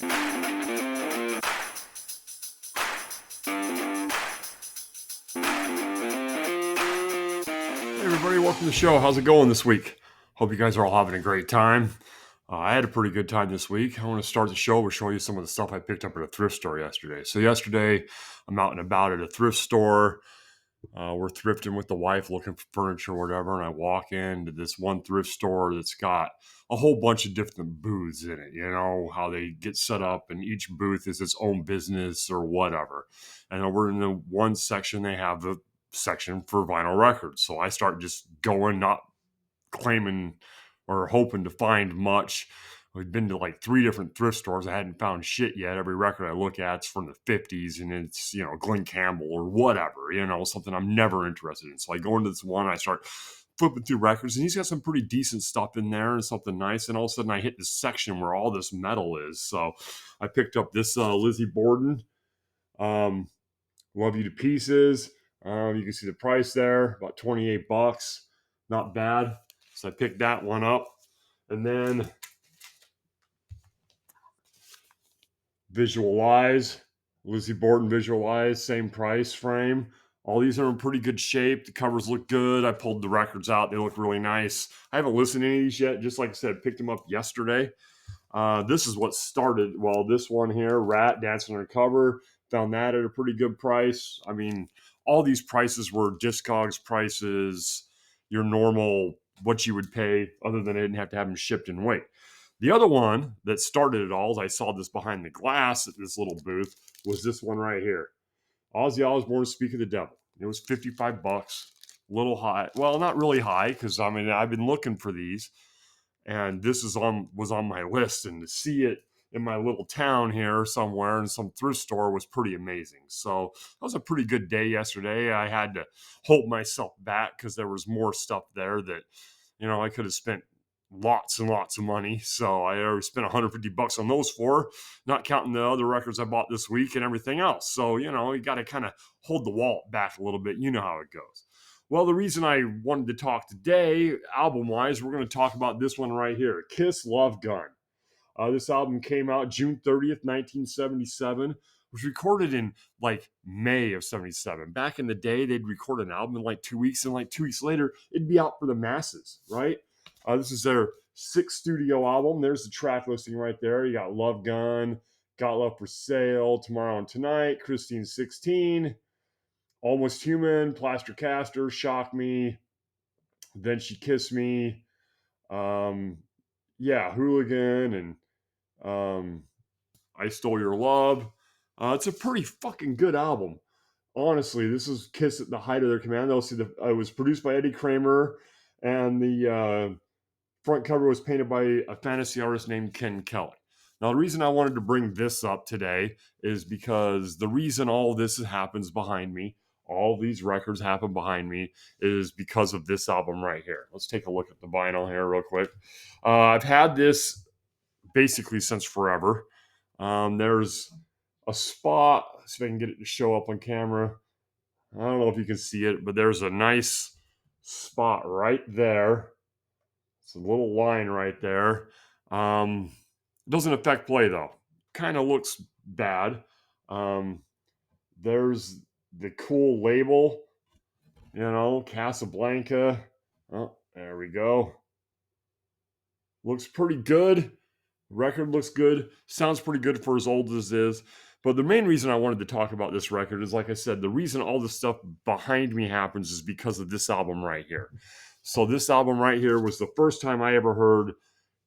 Hey everybody, welcome to the show. How's it going this week? Hope you guys are all having a great time. I had a pretty good time this week. I want to start the show with showing you some of the stuff I picked up at a thrift store yesterday. So yesterday, I'm out and about at a thrift store. We're thrifting with the wife, looking for furniture or whatever, and I walk into this one thrift store that's got a whole bunch of different booths in it. You know how they get set up, and each booth is its own business or whatever. And over in the one section, they have the section for vinyl records. So I start just going, not claiming or hoping to find much. We've been to like 3 different thrift stores. I hadn't found shit yet. Every record I look at is from the 50s and it's, Glenn Campbell or whatever, something I'm never interested in. So I go into this one, I start flipping through records, and he's got some pretty decent stuff in there and something nice. And all of a sudden I hit this section where all this metal is. So I picked up this Lizzie Borden, Love You to Pieces. You can see the price there, about $28. Not bad. So I picked that one up. And then Visualize, Lizzie Borden Visualize, same price frame. All these are in pretty good shape. The covers look good. I pulled the records out. They look really nice. I haven't listened to any of these yet. Just like I said, picked them up yesterday. This is what started. Well, this one here, Rat, Dancing Undercover, found that at a pretty good price. I mean, all these prices were Discogs prices, your normal, what you would pay, other than they didn't have to have them shipped and weight. The other one that started it all, as I saw this behind the glass at this little booth, was this one right here. Ozzy Osbourne, Speak of the Devil. It was $55, a little high. Well, not really high, because I mean, I've been looking for these, and this was on my list, and to see it in my little town here somewhere in some thrift store was pretty amazing. So that was a pretty good day yesterday. I had to hold myself back because there was more stuff there that, I could have spent lots and lots of money. So I already spent $150 on those 4, not counting the other records I bought this week and everything else. So, you got to kind of hold the wallet back a little bit. You know how it goes. Well, the reason I wanted to talk today, album-wise, we're going to talk about this one right here, Kiss Love Gun. This album came out June 30th, 1977. It was recorded in like May of 77. Back in the day, they'd record an album in like 2 weeks, and like 2 weeks later, it'd be out for the masses, right? This is their 6th studio album. There's the track listing right there. You got Love Gun, Got Love for Sale, Tomorrow and Tonight, Christine 16, Almost Human, Plaster Caster, Shock Me, Then She Kissed Me, Hooligan, and I Stole Your Love. It's a pretty fucking good album. Honestly, this is Kiss at the height of their command. It was produced by Eddie Kramer, and the front cover was painted by a fantasy artist named Ken Kelly. Now, the reason I wanted to bring this up today is because the reason all this happens behind me, all these records happen behind me, is because of this album right here. Let's take a look at the vinyl here real quick. I've had this basically since forever. There's a spot, see if I can get it to show up on camera. I don't know if you can see it, but there's a nice spot right there. It's a little line right there. It doesn't affect play though. Kind of looks bad. There's the cool label, Casablanca. Oh, there we go. Looks pretty good. Record looks good. Sounds pretty good for as old as it is. But the main reason I wanted to talk about this record is, like I said, the reason all this stuff behind me happens is because of this album right here. So this album right here was the first time I ever heard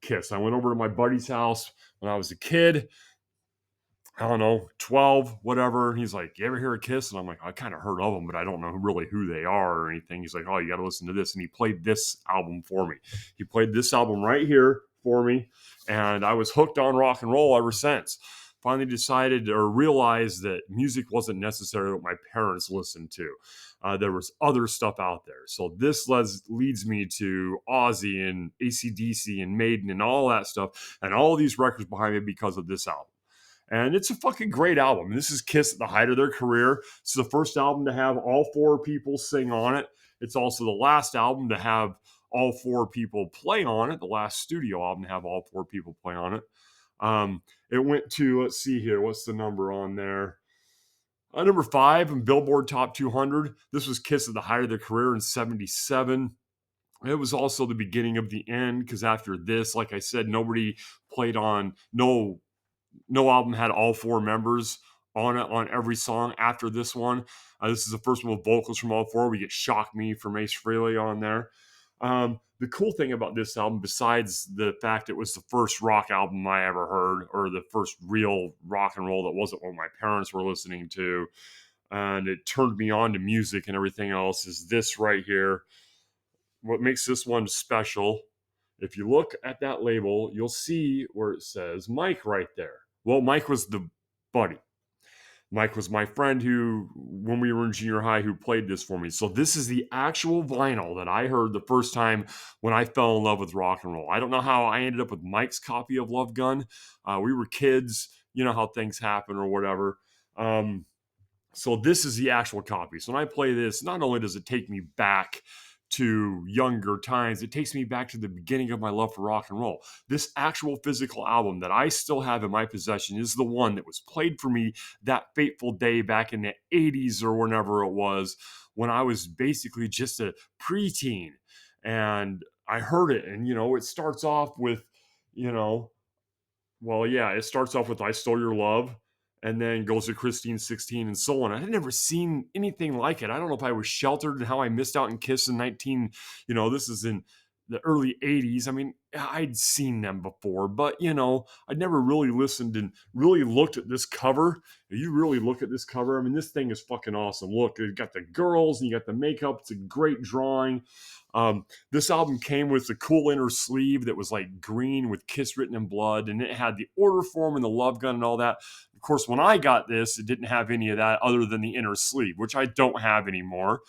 Kiss. I went over to my buddy's house when I was a kid. I don't know, 12, whatever. He's like, you ever hear of Kiss? And I'm like, I kind of heard of them, but I don't know really who they are or anything. He's like, oh, you got to listen to this. And he played this album for me. He played this album right here for me. And I was hooked on rock and roll ever since. Finally decided or realized that music wasn't necessarily what my parents listened to. There was other stuff out there. So this leads me to Ozzy and AC/DC and Maiden and all that stuff. And all these records behind me because of this album. And it's a fucking great album. This is Kiss at the height of their career. It's the first album to have all 4 people sing on it. It's also the last album to have all 4 people play on it. The last studio album to have all 4 people play on it. It went to, let's see here, what's the number on there? Number 5 in Billboard Top 200. This was Kiss at the height of their career in 77. It was also the beginning of the end because after this, like I said, nobody played on, no album had all 4 members on it on every song after this one. This is the first one with vocals from all 4. We get Shock Me from Ace Frehley on there. The cool thing about this album, besides the fact it was the first rock album I ever heard, or the first real rock and roll that wasn't what my parents were listening to, and it turned me on to music and everything else, is this right here. What makes this one special, if you look at that label, you'll see where it says Mike right there. Well, Mike was the buddy. Mike was my friend who, when we were in junior high, who played this for me. So this is the actual vinyl that I heard the first time when I fell in love with rock and roll. I don't know how I ended up with Mike's copy of Love Gun. We were kids, you know how things happen or whatever. So this is the actual copy. So when I play this, not only does it take me back to younger times, it takes me back to the beginning of my love for rock and roll. This actual physical album that I still have in my possession is the one that was played for me that fateful day back in the 80s or whenever it was, when I was basically just a preteen. And I heard it, and, it starts off with, you know, it starts off with I Stole Your Love, and then goes to Christine 16 and so on. I had never seen anything like it. I don't know if I was sheltered and how I missed out in Kiss in this is in the early 80s. I mean, I'd seen them before, but I'd never really listened and really looked at this cover. If you really look at this cover, I mean, this thing is fucking awesome. Look, you got the girls and you got the makeup. It's a great drawing. This album came with the cool inner sleeve that was like green with Kiss written in blood, and it had the order form and the Love Gun and all that. Of course, when I got this, it didn't have any of that other than the inner sleeve, which I don't have anymore.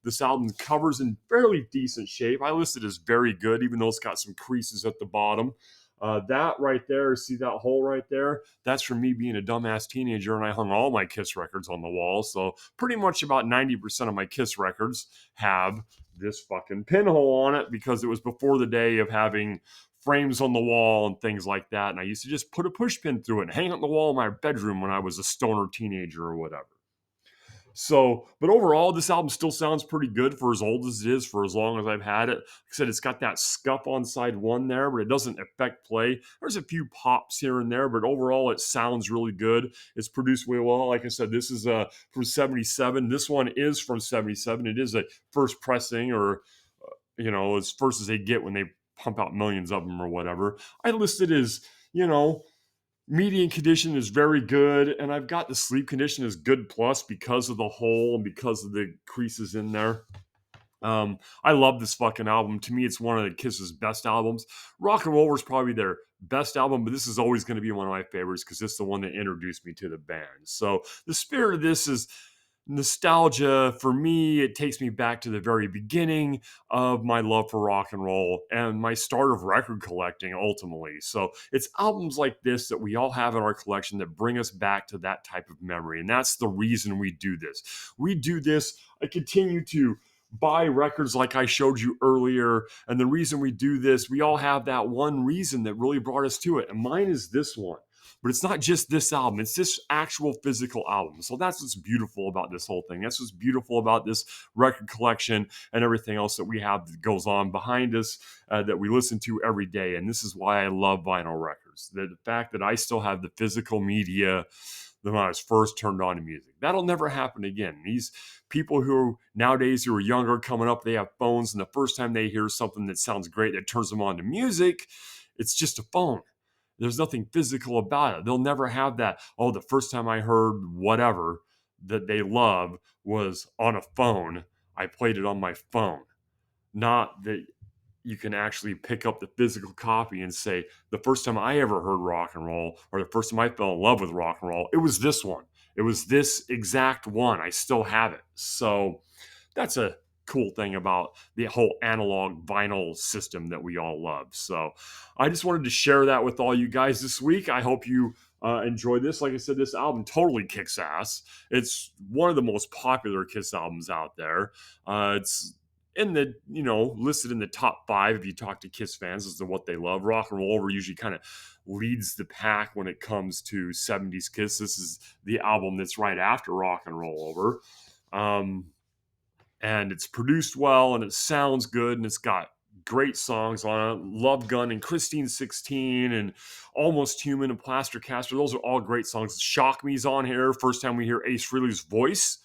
This album cover's in fairly decent shape. I list it as very good, even though it's got some creases at the bottom. That right there, see that hole right there? That's from me being a dumbass teenager, and I hung all my Kiss records on the wall. So pretty much about 90% of my Kiss records have this fucking pinhole on it, because it was before the day of having frames on the wall and things like that. And I used to just put a push pin through it and hang it on the wall in my bedroom when I was a stoner teenager or whatever. So, but overall, this album still sounds pretty good for as old as it is, for as long as I've had it. Like I said, it's got that scuff on side 1 there, but it doesn't affect play. There's a few pops here and there, but overall, it sounds really good. It's produced way well. Like I said, this is from 77. This one is from 77. It is a first pressing, or, as first as they get when they pump out millions of them or whatever. I listed as, median condition is very good, and I've got the sleep condition as good plus because of the hole and because of the creases in there. I love this fucking album. To me, it's one of the Kiss's best albums. Rock and Roll is probably their best album, but this is always going to be one of my favorites because it's the one that introduced me to the band. So the spirit of this is nostalgia. For me, it takes me back to the very beginning of my love for rock and roll and my start of record collecting ultimately. So it's albums like this that we all have in our collection that bring us back to that type of memory, and that's the reason we do this. I continue to buy records like I showed you earlier, and the reason we do this, we all have that one reason that really brought us to it, and mine is this one. But it's not just this album, it's this actual physical album. So that's what's beautiful about this whole thing. That's what's beautiful about this record collection and everything else that we have that goes on behind us, that we listen to every day. And this is why I love vinyl records. The fact that I still have the physical media when I was first turned on to music. That'll never happen again. These people who nowadays who are younger coming up, they have phones, and the first time they hear something that sounds great that turns them on to music, it's just a phone. There's nothing physical about it. They'll never have that. Oh, the first time I heard whatever that they love was on a phone. I played it on my phone. Not that you can actually pick up the physical copy and say, the first time I ever heard rock and roll, or the first time I fell in love with rock and roll, it was this one. It was this exact one. I still have it. So that's a cool thing about the whole analog vinyl system that we all love. So I just wanted to share that with all you guys this week. I hope you enjoy this. Like I said, this album totally kicks ass. It's one of the most popular Kiss albums out there. It's in the, listed in the top 5 if you talk to Kiss fans as to what they love. Rock and Roll Over usually kind of leads the pack when it comes to 70s Kiss. This is the album that's right after Rock and Roll Over. And it's produced well and it sounds good and it's got great songs on it. Love Gun and Christine 16 and Almost Human and Plaster Caster. Those are all great songs. Shock Me's on here. First time we hear Ace Frehley's voice.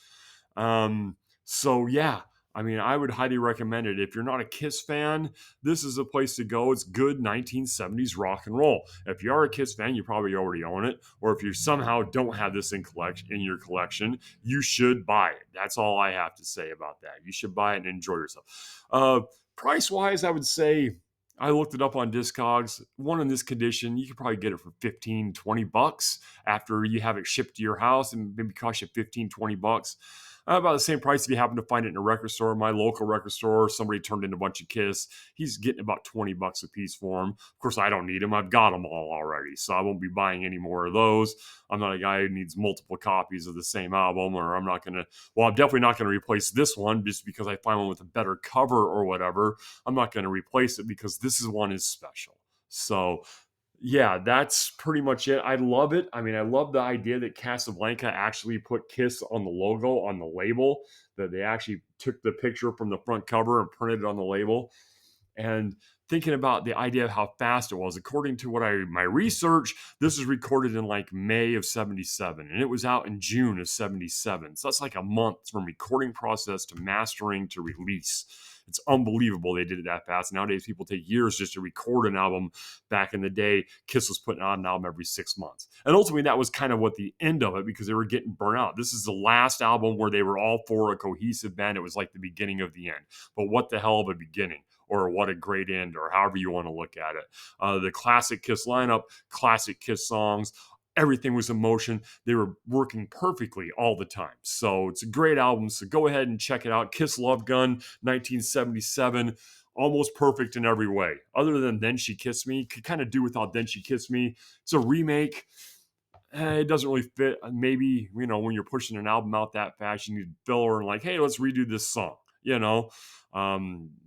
So yeah, I mean, I would highly recommend it. If you're not a Kiss fan, this is a place to go. It's good 1970s rock and roll. If you are a Kiss fan, you probably already own it. Or if you somehow don't have this in your collection, you should buy it. That's all I have to say about that. You should buy it and enjoy yourself. Price wise, I would say I looked it up on Discogs. One in this condition, you could probably get it for 15, 20 bucks after you have it shipped to your house and maybe cost you 15, 20 bucks. About the same price if you happen to find it in a record store. My local record store, somebody turned in a bunch of Kiss. He's getting about 20 bucks a piece for them. Of course, I don't need them. I've got them all already, so I won't be buying any more of those. I'm not a guy who needs multiple copies of the same album, or I'm definitely not going to replace this one just because I find one with a better cover or whatever. I'm not going to replace it because this one is special. So yeah, that's pretty much it. I love it. I mean, I love the idea that Casablanca actually put Kiss on the logo on the label, that they actually took the picture from the front cover and printed it on the label. And thinking about the idea of how fast it was, according to my research, this was recorded in like May of 77 and it was out in June of 77. So that's like a month from recording process to mastering to release. It's unbelievable they did it that fast. Nowadays, people take years just to record an album. Back in the day, Kiss was putting out an album every 6 months. And ultimately, that was kind of what the end of it because they were getting burnt out. This is the last album where they were all for a cohesive band. It was like the beginning of the end. But what the hell of a beginning, or what a great end, or however you want to look at it. The classic Kiss lineup, classic Kiss songs, everything was in motion. They were working perfectly all the time. So it's a great album. So go ahead and check it out. Kiss Love Gun, 1977. Almost perfect in every way. Other than Then She Kissed Me. Could kind of do without Then She Kissed Me. It's a remake. It doesn't really fit. Maybe, when you're pushing an album out that fast, you need filler and like, hey, let's redo this song.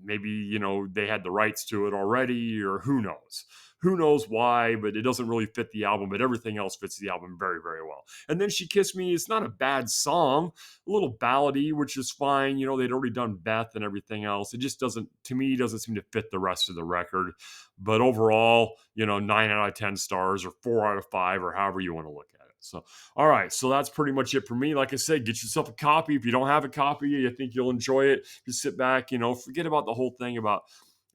Maybe, they had the rights to it already, or who knows. Who knows why, but it doesn't really fit the album, but everything else fits the album very, very well. And Then She Kissed Me, it's not a bad song, a little ballady, which is fine. They'd already done Beth and everything else. It just doesn't seem to fit the rest of the record. But overall, 9 out of 10 stars or 4 out of 5 or however you want to look at it. So, all right. So that's pretty much it for me. Like I said, get yourself a copy. If you don't have a copy, you think you'll enjoy it, just sit back, forget about the whole thing about,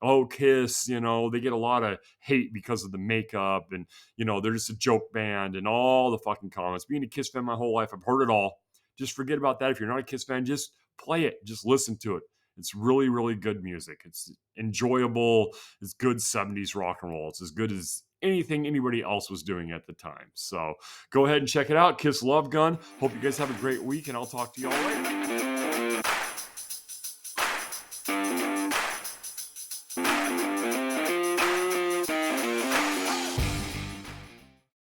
oh, Kiss, they get a lot of hate because of the makeup and, they're just a joke band and all the fucking comments. Being a Kiss fan my whole life, I've heard it all. Just forget about that. If you're not a Kiss fan, just play it. Just listen to it. It's really, really good music. It's enjoyable. It's good 70s rock and roll. It's as good as anything anybody else was doing at the time. So go ahead and check it out. Kiss Love Gun. Hope you guys have a great week, and I'll talk to y'all later.